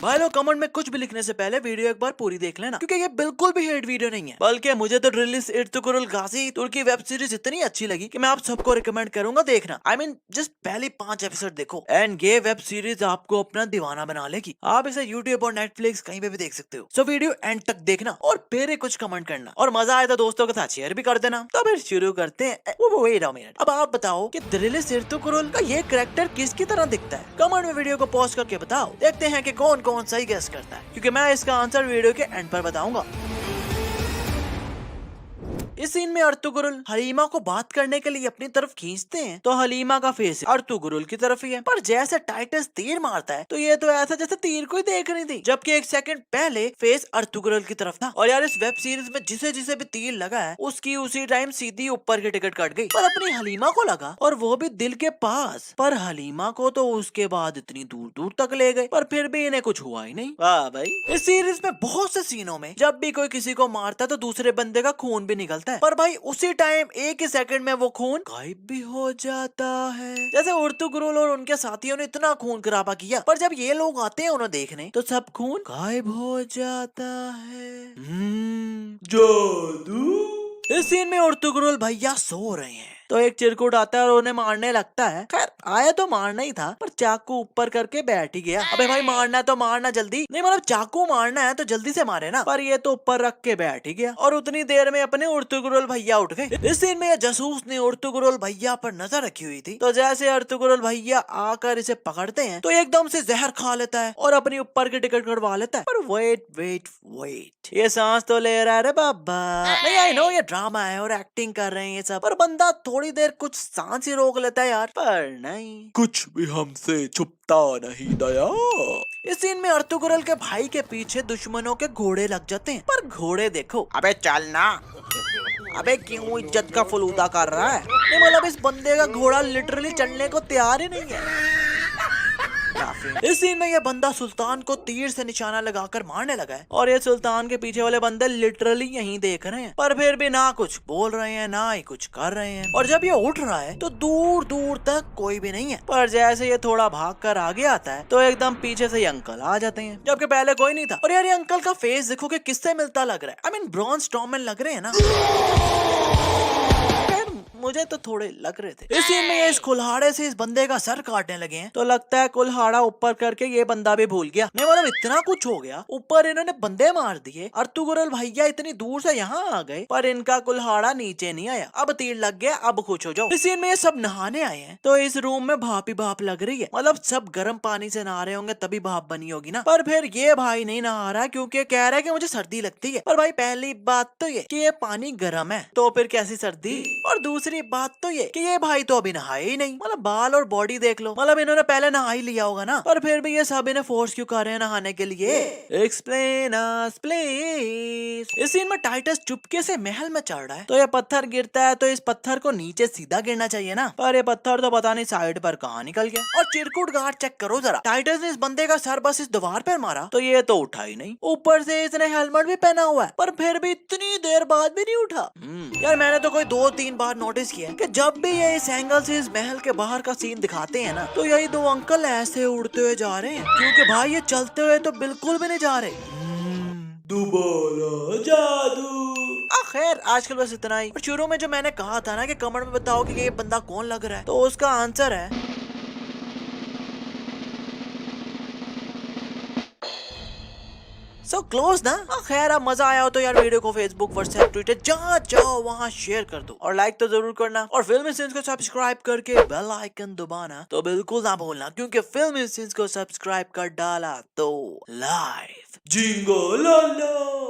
भाई लोग कमेंट में कुछ भी लिखने से पहले वीडियो एक बार पूरी देख लेना, क्योंकि ये बिल्कुल भी हेट वीडियो नहीं है, बल्कि मुझे तो ड्रिलिस इर्तुगरुल गाजी तुर्की वेब सीरीज इतनी अच्छी लगी कि मैं आप सबको रिकमेंड करूंगा देखना। आई मीन जस्ट पहले 5 एपिसोड देखो एंड ये वेब सीरीज आपको अपना दीवाना बना लेगी। आप इसे यूट्यूब और नेटफ्लिक्स कहीं पे भी देख सकते हो। सो वीडियो एंड तक देखना और फिर कुछ कमेंट करना, और मजा आए तो दोस्तों के साथ शेयर भी कर देना। तो फिर शुरू करते हैं। वेट अ मिनट, अब आप बताओ कि ड्रिलिस इर्तुगरुल का ये कैरेक्टर किसकी तरह दिखता है? कमेंट में वीडियो को पॉज करके बताओ, देखते हैं कि कौन कौन सही गेस करता है, क्योंकि मैं इसका आंसर वीडियो के एंड पर बताऊंगा। इस सीन में अर्तुगरुल हलीमा को बात करने के लिए अपनी तरफ खींचते हैं तो हलीमा का फेस अर्तुगरुल की तरफ ही है, पर जैसे टाइटस तीर मारता है तो ये तो ऐसा जैसे तीर को ही देख रही थी, जबकि एक सेकंड पहले फेस अर्तुगरुल की तरफ था। और यार इस वेब सीरीज में जिसे जिसे भी तीर लगा है उसकी उसी टाइम सीधी ऊपर की टिकट कट गई, पर अपनी हलीमा को लगा और वो भी दिल के पास। पर हलीमा को तो उसके बाद इतनी दूर दूर तक ले गए, पर फिर भी इन्हें कुछ हुआ ही नहीं। वाह भाई, इस सीरीज में बहुत से सीनों में जब भी कोई किसी को मारता है तो दूसरे बंदे का खून भी निकलता है, पर भाई उसी टाइम एक ही सेकंड में वो खून गायब भी हो जाता है। जैसे अर्तुगरुल और उनके साथियों ने इतना खून खराबा किया, पर जब ये लोग आते हैं उन्हें देखने तो सब खून गायब हो जाता है। जादू। इस सीन में अर्तुगरुल भैया सो रहे हैं तो एक चिरकुट आता है और उन्हें मारने लगता है। खैर आया तो मारना ही था, पर चाकू ऊपर करके बैठ ही गया। अबे भाई मारना है तो मारना जल्दी, नहीं मतलब चाकू मारना है तो जल्दी से मारे ना, पर ये तो ऊपर रख के बैठ ही गया और उतनी देर में अपने अर्तुगरुल भैया उठ गए। इस सीन में ये जासूस ने अर्तुगरुल भैया पर नजर रखी हुई थी, तो जैसे अर्तुगरुल भैया आकर इसे पकड़ते हैं तो एकदम से जहर खा लेता है और अपनी ऊपर की टिकट कटवा लेता है। पर वेट वेट वेट, ये सांस तो ले रहा है रे बाबा। नहीं आई नो ये ड्रामा है और एक्टिंग कर रहे हैं ये सब, पर बंदा थोड़ी देर कुछ सांस ही रोक लेता है यार, पर नहीं, कुछ भी हमसे छुपता नहीं दया। इस सीन में अर्तुगरुल के भाई के पीछे दुश्मनों के घोड़े लग जाते हैं, पर घोड़े देखो, अबे चलना, अबे क्यों इज्जत का फलूदा कर रहा है? नहीं मतलब इस बंदे का घोड़ा लिटरली चलने को तैयार ही नहीं है। इस सीन में ये बंदा सुल्तान को तीर से निशाना लगाकर मारने लगा है और ये सुल्तान के पीछे वाले बंदे लिटरली यहीं देख रहे हैं, पर फिर भी ना कुछ बोल रहे हैं ना ही कुछ कर रहे हैं। और जब ये उठ रहा है तो दूर दूर तक कोई भी नहीं है, पर जैसे ये थोड़ा भाग कर आगे आता है तो एकदम पीछे से ये अंकल आ जाते हैं, जबकि पहले कोई नहीं था। और यार ये अंकल का फेस देखो कि किससे मिलता लग रहा है। आई मीन ब्रॉन स्ट्रॉमैन लग रहे हैं ना, मुझे तो थोड़े लग रहे थे। इस सीन में ये इस कुल्हाड़े से इस बंदे का सर काटने लगे हैं, तो लगता है कुल्हाड़ा ऊपर करके ये बंदा भी भूल गया। नहीं मतलब इतना कुछ हो गया, ऊपर इन्होंने बंदे मार दिए, अर्तुगरुल भैया इतनी दूर से यहाँ आ गए, पर इनका कुल्हाड़ा नीचे नहीं आया। अब तीर लग गया, अब खुश हो जाओ। इस सीन में ये सब नहाने आए हैं, तो इस रूम में भाप ही भाप लग रही है, मतलब सब गर्म पानी से नहा रहे होंगे तभी भाप बनी होगी ना। पर फिर ये भाई नहीं नहा रहा क्योंकि कह रहा है कि मुझे सर्दी लगती है। पर भाई पहली बात तो ये कि ये पानी गर्म है, तो फिर कैसी सर्दी, और दूसरी बात तो ये कि ये भाई तो अभी नहाए ही नहीं। मतलब बाल और बॉडी देख लो, मतलब इन्होंने पहले नहा ही लिया होगा ना, पर फिर भी ये सब इन्हें फोर्स क्यों कर रहे हैं नहाने के लिए? Explain us please. इस सीन में टाइटस चुपके से महल में चढ़ रहा है, तो ये पत्थर गिरता है तो इस पत्थर को नीचे सीधा गिरना चाहिए ना, पर ये पत्थर तो पता नहीं साइड पर कहाँ निकल गया। और चिरकुट गार्ड चेक करो जरा, टाइटस ने इस बंदे का सर बस इस दीवार पर मारा तो ये तो उठा ही नहीं, ऊपर से इसने हेलमेट भी पहना हुआ है, पर फिर भी इतनी देर बाद भी नहीं उठा। यार मैंने तो कोई 2-3 बार नोटिस किया कि जब भी ये इस एंगल से इस महल के बाहर का सीन दिखाते हैं ना, तो यही दो अंकल ऐसे उड़ते हुए जा रहे हैं, क्योंकि भाई ये चलते हुए तो बिल्कुल भी नहीं जा रहे। दोबारा जादू। खैर आजकल बस इतना ही। और शुरू में जो मैंने कहा था ना कि कमेंट में बताओ कि ये बंदा कौन लग रहा है, तो उसका आंसर है सो क्लोज ना। खैर अब मजा आया हो तो यार वीडियो को फेसबुक व्हाट्सएप ट्विटर जहाँ चाहो वहाँ शेयर कर दो, और लाइक तो जरूर करना, और फिल्मी सीन्स को सब्सक्राइब करके बेल आइकन दबाना तो बिल्कुल ना भूलना, क्योंकि फिल्मी सीन्स को सब्सक्राइब कर डाला तो लाइफ जिंगो लाला।